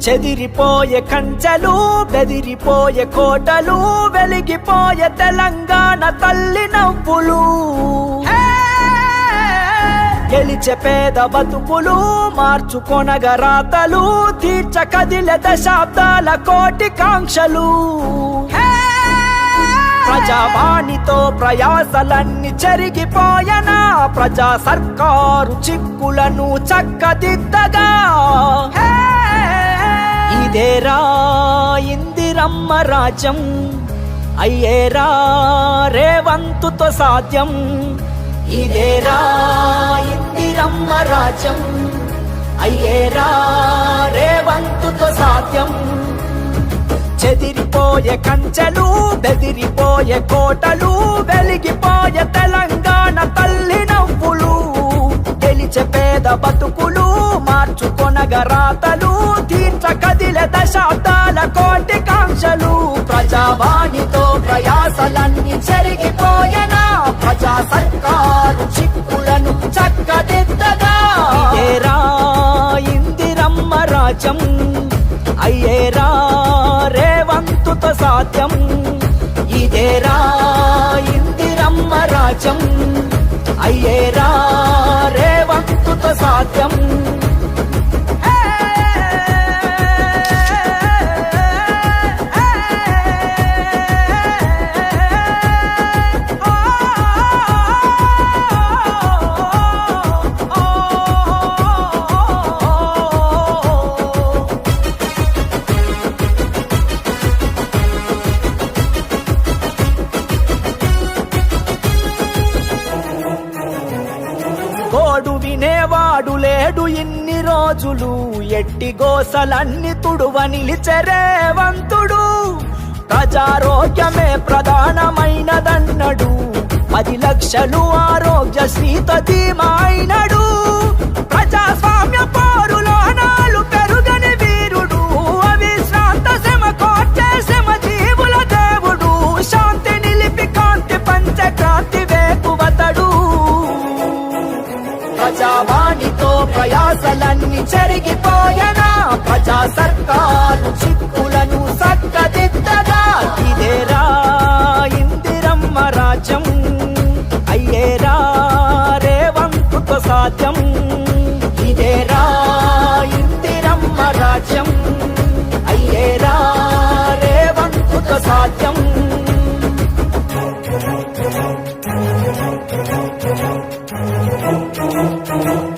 చెదిరిపోయే కంచెలు బెదిరిపోయే కోటలు వెలిగిపోయే తెలంగాణ తల్లి నవ్వులు గెలిచే పేద బతుకులు మార్చుకొనగ రాతలు తీర్చ కదిలే దశాబ్దాల కోటి కాంక్షలు ప్రజావాణితో ప్రయాసలన్నీ చెరిగిపోయనా ప్రజా సర్కారు చిక్కులను చక్కదిద్దగా ఇదేరా ఇందిరమ్మ రాజ్యం అయ్యేరా రేవంతుతో సాధ్యం ఇదేరా ఇందిరమ్మ రాజ్యం అయ్యేరా రేవంతుతో సాధ్యం చెదిరిపోయే కంచెలు బెదిరిపోయే కోటలు వెలిగిపోయే తెలంగాణ తల్లి నవ్వులు గెలిచే పేద బతుకులు మార్చుకొనగ రాతలు తీర్చ కదిలే దశాబ్దాల కోటి కాంక్షలు ప్రజావాణితో ప్రయాసలన్నీ చెరిగిపోయనా ప్రజా సర్కారు చిక్కులను చక్కదిద్దగా ఇదేరా ఇందిరమ్మ రాజ్యం అయ్యేరా రేవంతుతో సాధ్యం ఇదేరా ఇందిరమ్మ రాజ్యం అయ్యేరా రేవంతుతో సాధ్యం కోడు వినేవాడు లేడు ఇన్ని రోజులు ఎట్టి గోసలన్నీ తుడువ నిలిచెరేవంతుడు ప్రజారోగ్యమే ప్రధానమైనదన్నడు 10 లక్షలు ఆరోగ్యశ్రీతో ధీమా అయినడు ప్రజాస్వామ్య పోరులోనాలు పెరుగని వీరుడు అవిశ్రాంత శ్రమ కోర్చే శ్రమ జీవుల దేవుడు శాంతి నిలిపి కాంతి పంచక్రాంతి వేకువతడు ప్రజావాణితో ప్రయాసలన్నీ చెరిగిపోయనా ప్రజా సర్కారు చిక్కులను చక్కదిద్దగా ఇదేరా ఇందిరమ్మ రాజ్యం అయ్యేరా రేవంతుతో సాధ్యం ఇదేరా ఇందిరమ్మ రాజ్యం అయ్యేరా రేవంతుతో సాధ్యం